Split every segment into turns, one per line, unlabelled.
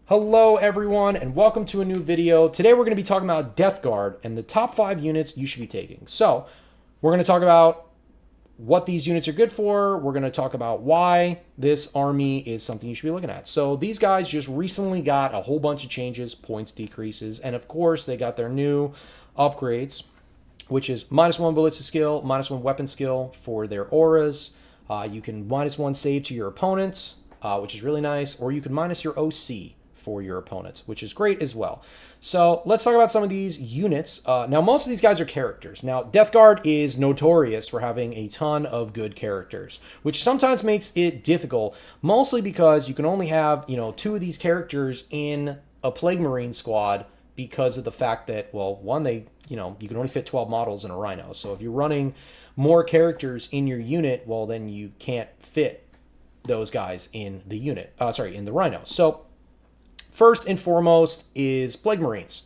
Hello everyone and welcome to a new video. Today we're going to be talking about Death Guard and the top 5 units you should be taking. So we're going to talk about what these units are good for. We're going to talk about why this army is something you should be looking at. So these guys just recently got a whole bunch of changes, points decreases, and of course they got their new upgrades, which is -1 ballistic skill, -1 weapon skill for their auras. You can -1 save to your opponents, which is really nice, or you can minus your OC for your opponents, which is great as well. So let's talk about some of these units. Now, most of these guys are characters. Now, Death Guard is notorious for having a ton of good characters, which sometimes makes it difficult, mostly because you can only have, 2 of these characters in a Plague Marine squad because of the fact that, well, one, you can only fit 12 models in a Rhino. So if you're running more characters in your unit, well, then you can't fit those guys in the unit, in the Rhino. So first and foremost is Plague Marines.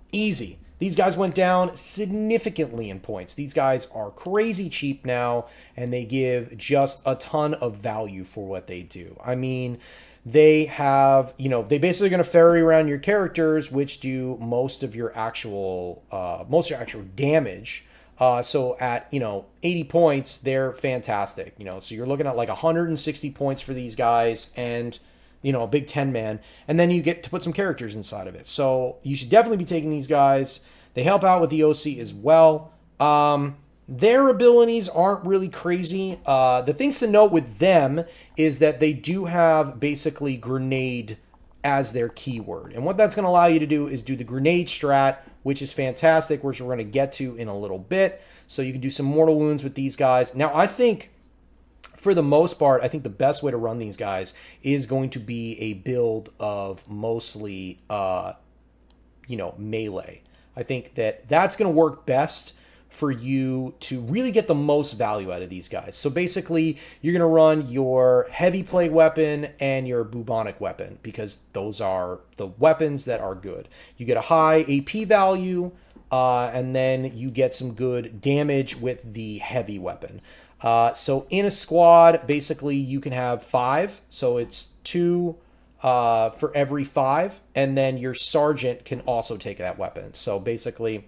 Easy. These guys went down significantly in points. These guys are crazy cheap now, and they give just a ton of value for what they do. I mean, they have, they basically going to ferry around your characters, which do most of your actual damage. So at, 80 points, they're fantastic. So you're looking at like 160 points for these guys, and a big 10 man, and then you get to put some characters inside of it. So you should definitely be taking these guys. They help out with the OC as well. Their abilities aren't really crazy. The things to note with them is that they do have basically grenade as their keyword. And what that's going to allow you to do is do the grenade strat, which is fantastic, which we're going to get to in a little bit. So you can do some mortal wounds with these guys. Now, I think for the most part, I think the best way to run these guys is going to be a build of mostly, melee. I think that that's going to work best for you to really get the most value out of these guys. So basically, you're going to run your heavy plague weapon and your bubonic weapon, because those are the weapons that are good. You get a high AP value, and then you get some good damage with the heavy weapon. So in a squad, basically you can have 5. So it's 2 for every 5. And then your sergeant can also take that weapon. So basically,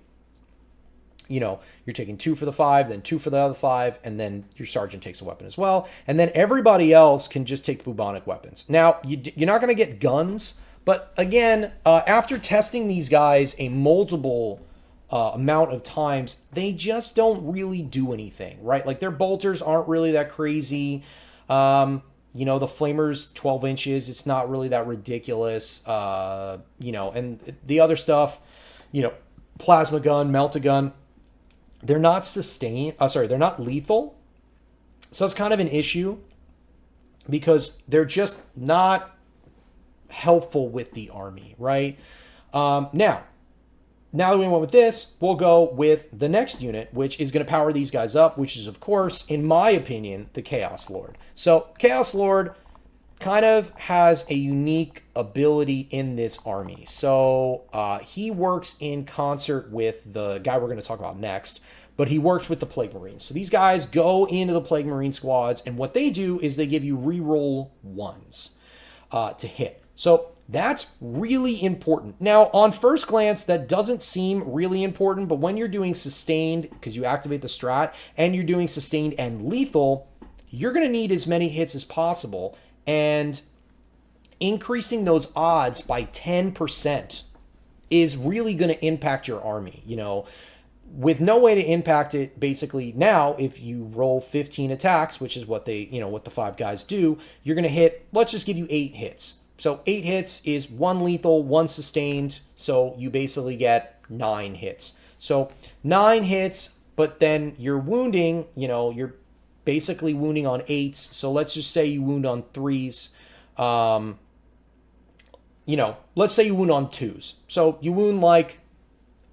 you're taking 2 for the 5, then 2 for the other 5, and then your sergeant takes a weapon as well. And then everybody else can just take the bubonic weapons. Now, you're not going to get guns. But again, after testing these guys a multiple amount of times, they just don't really do anything, right? Like their bolters aren't really that crazy. The flamers 12 inches, it's not really that ridiculous. And the other stuff, plasma gun, melt-a-gun, they're not they're not lethal. So it's kind of an issue because they're just not helpful with the army, right? Now that we went with this, we'll go with the next unit, which is going to power these guys up, which is, of course, in my opinion, the Chaos Lord. So Chaos Lord kind of has a unique ability in this army. So he works in concert with the guy we're going to talk about next, but he works with the Plague Marines. So these guys go into the Plague Marine squads, and what they do is they give you reroll 1s to hit. So that's really important. Now, on first glance, that doesn't seem really important, but when you're doing sustained, because you activate the strat, and you're doing sustained and lethal, you're going to need as many hits as possible, and increasing those odds by 10% is really going to impact your army. With no way to impact it, basically now, if you roll 15 attacks, which is what what the 5 guys do, you're going to hit, let's just give you 8 hits. So 8 hits is 1 lethal, 1 sustained. So you basically get 9 hits. So 9 hits, but then you're wounding, you're basically wounding on 8s. So let's just say you wound on 3s. Let's say you wound on 2s. So you wound like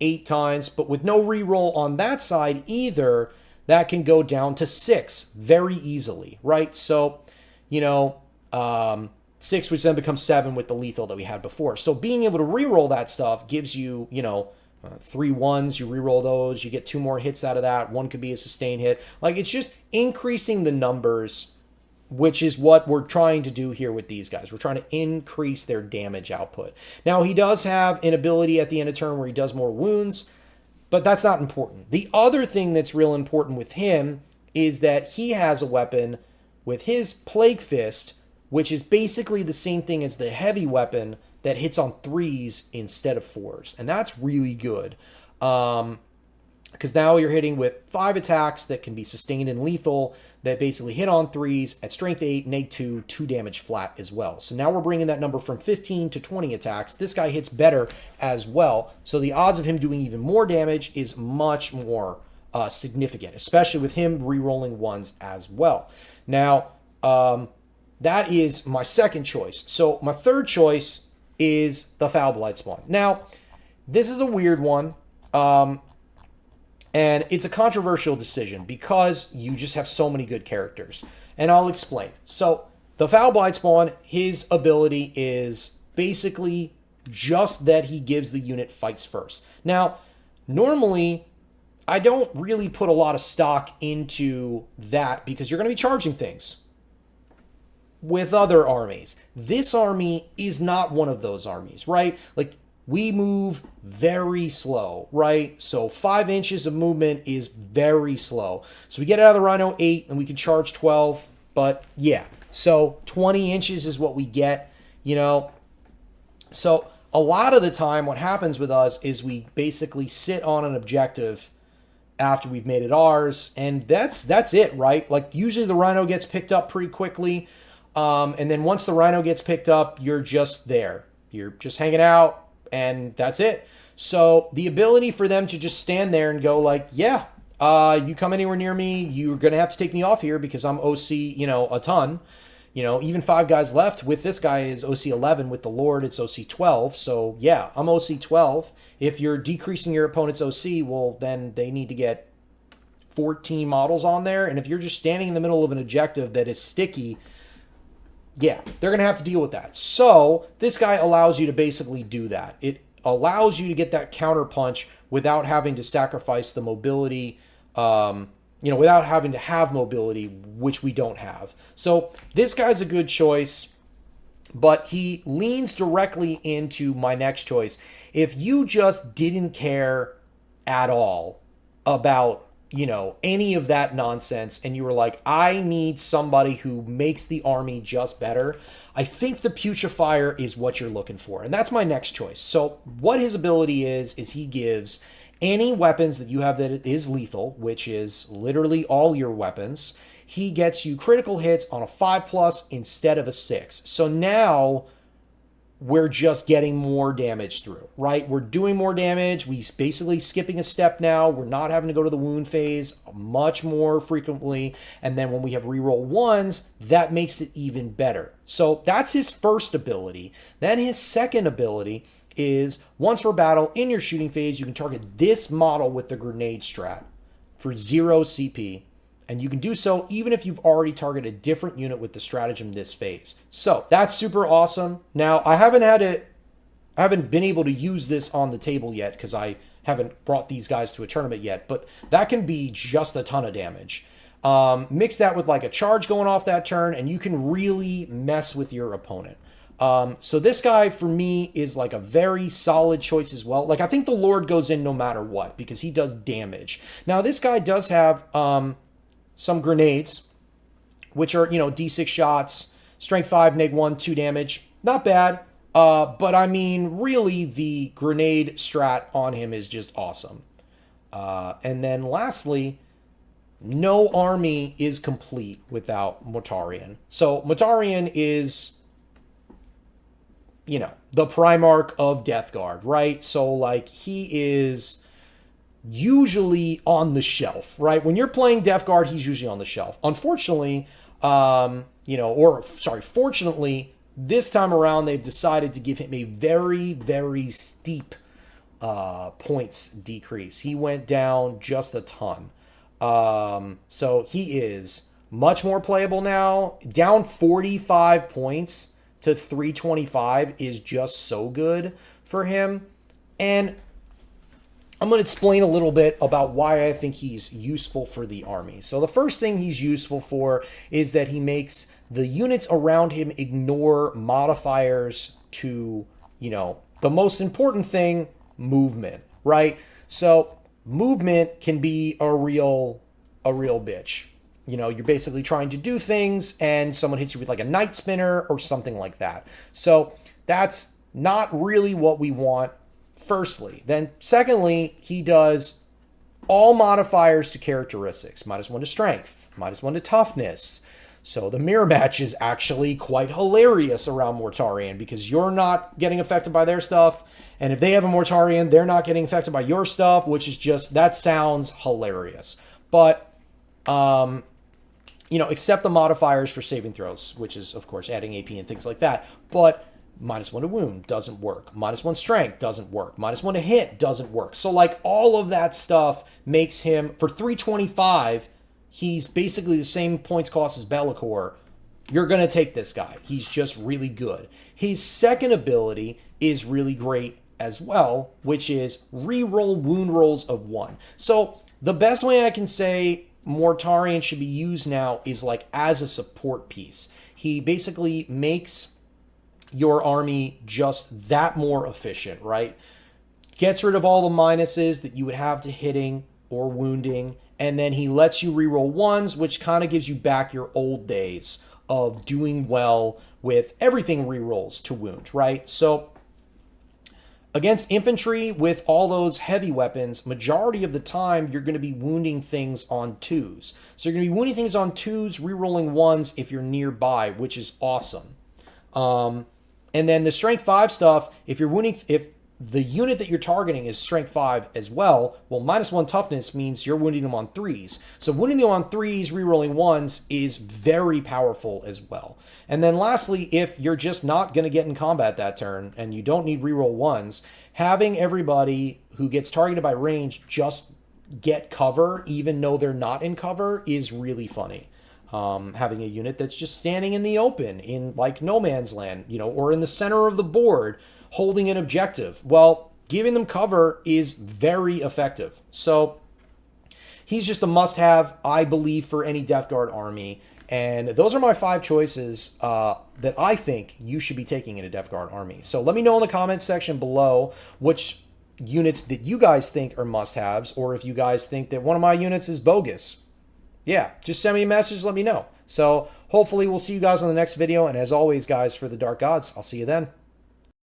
8 times, but with no reroll on that side either, that can go down to 6 very easily, right? So, 6, which then becomes 7 with the lethal that we had before. So being able to reroll that stuff gives you, 3 1s, you reroll those, you get 2 more hits out of that. 1 could be a sustained hit. Like, it's just increasing the numbers which is what we're trying to do here with these guys. We're trying to increase their damage output. Now, he does have an ability at the end of turn where he does more wounds, but that's not important. The other thing that's real important with him is that he has a weapon with his Plague Fist, which is basically the same thing as the heavy weapon that hits on 3s instead of 4s. And that's really good. Because now you're hitting with 5 attacks that can be sustained and lethal that basically hit on 3s at strength 8, neg 2, 2 damage flat as well. So now we're bringing that number from 15 to 20 attacks. This guy hits better as well. So the odds of him doing even more damage is much more significant, especially with him re-rolling 1s as well. Now, that is my second choice. So my third choice is the Foul Blight Spawn. Now, this is a weird one. And it's a controversial decision because you just have so many good characters. And I'll explain. So the Foul Blight Spawn, his ability is basically just that he gives the unit fights first. Now, normally, I don't really put a lot of stock into that because you're going to be charging things with other armies. This army is not one of those armies, right? Like, we move very slow, right? So 5 inches of movement is very slow. So we get out of the Rhino 8 and we can charge 12. But yeah, so 20 inches is what we get, you know. So a lot of the time what happens with us is we basically sit on an objective after we've made it ours. And that's it, right? Like usually the Rhino gets picked up pretty quickly. And then once the Rhino gets picked up, you're just there. You're just hanging out. And that's it. So the ability for them to just stand there and go like, yeah, you come anywhere near me, you're going to have to take me off here because I'm OC, you know, a ton. You know, even 5 guys left. With this guy is OC 11. With the Lord, it's OC 12. So yeah, I'm OC 12. If you're decreasing your opponent's OC, well, then they need to get 14 models on there. And if you're just standing in the middle of an objective that is sticky, yeah, they're going to have to deal with that. So this guy allows you to basically do that. It allows you to get that counter punch without having to sacrifice the mobility, you know, without having to have mobility, which we don't have. So this guy's a good choice, but he leans directly into my next choice. If you just didn't care at all about, you know, any of that nonsense, and you were like, I need somebody who makes the army just better, I think the Putrefier is what you're looking for. And that's my next choice. So what his ability is he gives any weapons that you have that is lethal, which is literally all your weapons, he gets you critical hits on a 5+ instead of a 6. So now we're just getting more damage through, right? We're doing more damage. We basically skipping a step now. We're not having to go to the wound phase much more frequently. And then when we have reroll 1s, that makes it even better. So that's his first ability. Then his second ability is once per battle in your shooting phase, you can target this model with the grenade strat for 0 CP. And you can do so even if you've already targeted a different unit with the stratagem this phase. So that's super awesome. Now, I haven't been able to use this on the table yet because I haven't brought these guys to a tournament yet, but that can be just a ton of damage. Mix that with like a charge going off that turn, and you can really mess with your opponent. So this guy for me is like a very solid choice as well. Like I think the Lord goes in no matter what because he does damage. Now this guy does have some grenades, which are, you know, D6 shots, strength 5, neg 1, 2 damage. Not bad. But I mean, really, the grenade strat on him is just awesome. And then lastly, no army is complete without Mortarion. So Mortarion is, you know, the Primarch of Death Guard, right? So like he is usually on the shelf, right? When you're playing Death Guard, he's usually on the shelf. Unfortunately, fortunately, this time around, they've decided to give him a very, very steep points decrease. He went down just a ton. So he is much more playable now. Down 45 points to 325 is just so good for him. And I'm going to explain a little bit about why I think he's useful for the army. So the first thing he's useful for is that he makes the units around him ignore modifiers to, the most important thing, movement, right? So movement can be a real bitch. You're basically trying to do things and someone hits you with like a night spinner or something like that. So that's not really what we want, firstly. Then secondly, he does all modifiers to characteristics. -1 to strength, -1 to toughness. So the mirror match is actually quite hilarious around Mortarion because you're not getting affected by their stuff. And if they have a Mortarion, they're not getting affected by your stuff, which is just, that sounds hilarious. But, except the modifiers for saving throws, which is, of course, adding AP and things like that. But -1 to wound doesn't work. -1 strength doesn't work. -1 to hit doesn't work. So, like, all of that stuff makes him, for 325, he's basically the same points cost as Be'lakor. You're going to take this guy. He's just really good. His second ability is really great as well, which is reroll wound rolls of 1. So the best way I can say Mortarion should be used now is like as a support piece. He basically makes your army just that more efficient, right? Gets rid of all the minuses that you would have to hitting or wounding, and then he lets you reroll 1s, which kind of gives you back your old days of doing well with everything rerolls to wound, right? So against infantry with all those heavy weapons, majority of the time you're going to be wounding things on 2s. So you're going to be wounding things on 2s, rerolling 1s if you're nearby, which is awesome. And then the strength 5 stuff, if the unit that you're targeting is strength 5 as well, well, -1 toughness means you're wounding them on 3s. So wounding them on 3s, rerolling 1s is very powerful as well. And then lastly, if you're just not going to get in combat that turn and you don't need reroll 1s, having everybody who gets targeted by range just get cover, even though they're not in cover, is really funny. Having a unit that's just standing in the open in like no man's land, or in the center of the board holding an objective. Well, giving them cover is very effective. So he's just a must-have, I believe, for any Death Guard army. And those are my 5 choices that I think you should be taking in a Death Guard army. So let me know in the comments section below which units that you guys think are must-haves, or if you guys think that one of my units is bogus. Yeah, just send me a message, let me know. So hopefully we'll see you guys on the next video. And as always, guys, for the Dark Gods, I'll see you then.